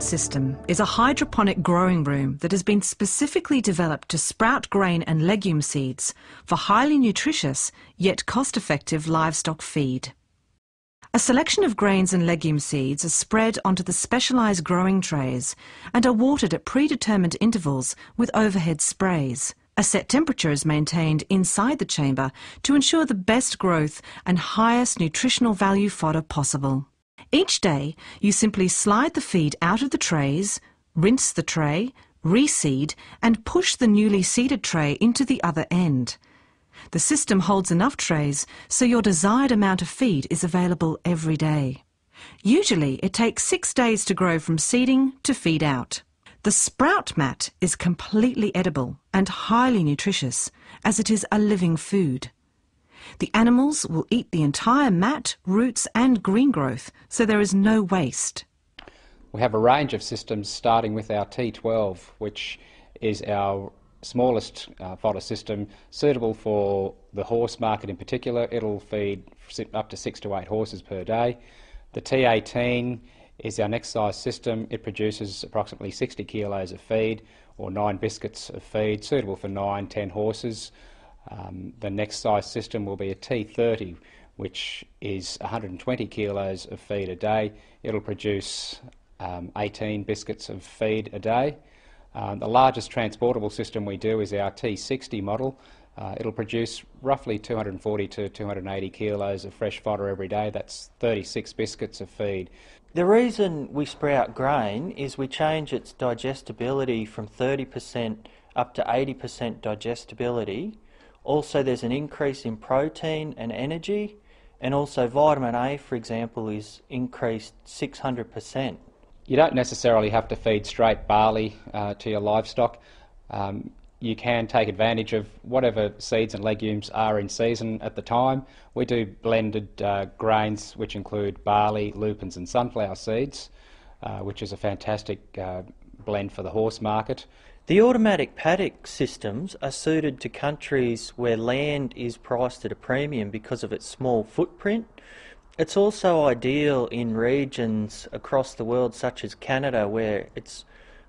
System is a hydroponic growing room that has been specifically developed to sprout grain and legume seeds for highly nutritious yet cost-effective livestock feed. A selection of grains and legume seeds are spread onto the specialised growing trays and are watered at predetermined intervals with overhead sprays. A set temperature is maintained inside the chamber to ensure the best growth and highest nutritional value fodder possible. Each day, you simply slide the feed out of the trays, rinse the tray, reseed, and push the newly seeded tray into the other end. The system holds enough trays so your desired amount of feed is available every day. Usually, it takes 6 days to grow from seeding to feed out. The sprout mat is completely edible and highly nutritious, as it is a living food. The animals will eat the entire mat, roots and green growth, so there is no waste. We have a range of systems starting with our T12, which is our smallest fodder system, suitable for the horse market in particular. It'll feed up to 6 to 8 horses per day. The T18 is our next size system. It produces approximately 60 kilos of feed, or 9 biscuits of feed, suitable for 9-10 horses. The next size system will be a T30, which is 120 kilos of feed a day. It'll produce 18 biscuits of feed a day. The largest transportable system we do is our T60 model. It'll produce roughly 240 to 280 kilos of fresh fodder every day. That's 36 biscuits of feed. The reason we sprout grain is we change its digestibility from 30% up to 80% digestibility. Also, there's an increase in protein and energy, and also vitamin A, for example, is increased 600%. You don't necessarily have to feed straight barley to your livestock. You can take advantage of whatever seeds and legumes are in season at the time. We do blended grains, which include barley, lupins and sunflower seeds, which is a fantastic blend for the horse market. The automatic paddock systems are suited to countries where land is priced at a premium because of its small footprint. It's also ideal in regions across the world such as Canada, where it's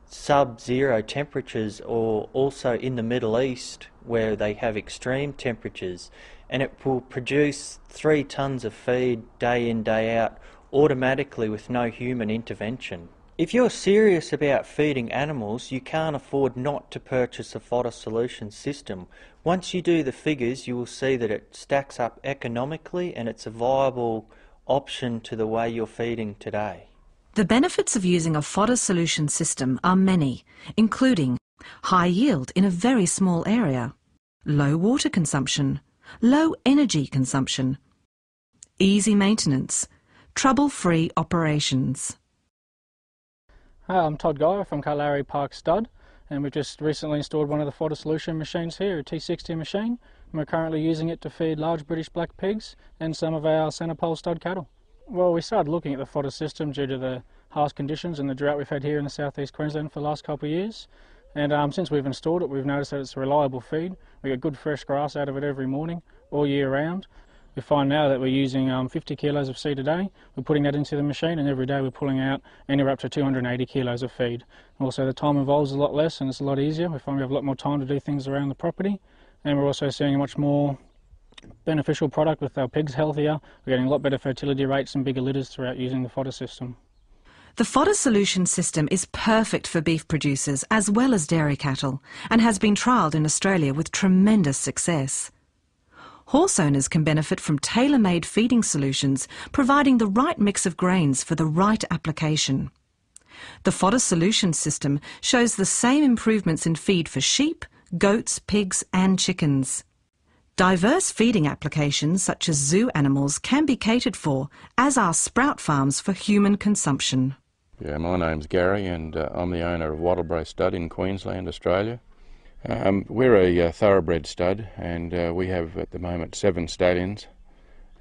sub-zero temperatures, or also in the Middle East where they have extreme temperatures, and it will produce 3 tons of feed day in, day out automatically with no human intervention. If you're serious about feeding animals, you can't afford not to purchase a Fodder Solution system. Once you do the figures, you will see that it stacks up economically and it's a viable option to the way you're feeding today. The benefits of using a Fodder Solution system are many, including high yield in a very small area, low water consumption, low energy consumption, easy maintenance, trouble-free operations. Hi, I'm Todd Guy from Carlari Park Stud, and we've just recently installed one of the Fodder Solution machines here, a T60 machine, and we're currently using it to feed large British black pigs and some of our centre pole stud cattle. Well, we started looking at the fodder system due to the harsh conditions and the drought we've had here in the southeast Queensland for the last couple of years, and since we've installed it, we've noticed that it's a reliable feed. We get good fresh grass out of it every morning, all year round. We find now that we're using 50 kilos of seed a day. We're putting that into the machine, and every day we're pulling out anywhere up to 280 kilos of feed. Also, the time involved is a lot less and it's a lot easier. We find we have a lot more time to do things around the property, and we're also seeing a much more beneficial product with our pigs healthier. We're getting a lot better fertility rates and bigger litters throughout using the fodder system. The Fodder Solution system is perfect for beef producers as well as dairy cattle, and has been trialled in Australia with tremendous success. Horse owners can benefit from tailor-made feeding solutions, providing the right mix of grains for the right application. The Fodder Solution system shows the same improvements in feed for sheep, goats, pigs and chickens. Diverse feeding applications such as zoo animals can be catered for, as are sprout farms for human consumption. Yeah, my name's Gary and I'm the owner of Wattleborough Stud in Queensland, Australia. We're a thoroughbred stud, and we have at the moment 7 stallions,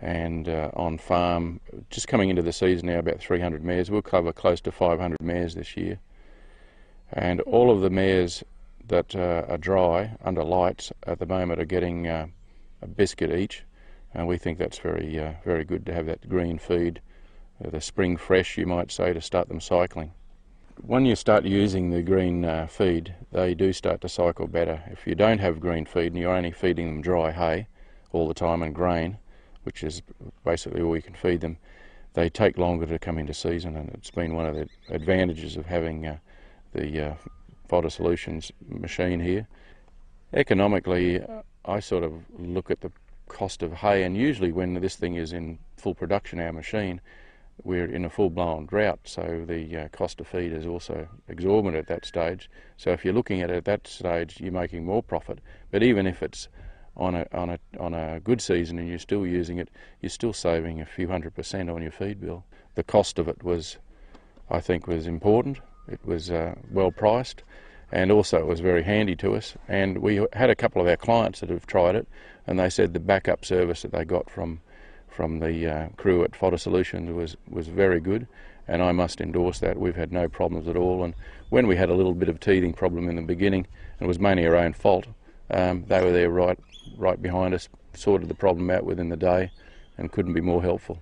and on farm, just coming into the season now, about 300 mares. We'll cover close to 500 mares this year, and all of the mares that are dry under lights at the moment are getting a biscuit each, and we think that's very good to have that green feed, the spring fresh, you might say, to start them cycling. when you start using the green feed, they do start to cycle better. If you don't have green feed and you're only feeding them dry hay all the time and grain, which is basically all you can feed them, they take longer to come into season, and it's been one of the advantages of having the Fodder Solutions machine here. Economically, I sort of look at the cost of hay, and usually when this thing is in full production, our machine, we're in a full-blown drought, so the cost of feed is also exorbitant at that stage. So if you're looking at it at that stage, you're making more profit. But even if it's on a good season and you're still using it, you're still saving a few %100 on your feed bill. The cost of it was, I think, was important. It was well priced, and also it was very handy to us. And we had a couple of our clients that have tried it, and they said the backup service that they got from the crew at Fodder Solutions was very good, and I must endorse that. We've had no problems at all, and when we had a little bit of teething problem in the beginning, and it was mainly our own fault, they were there right behind us, sorted the problem out within the day, and couldn't be more helpful.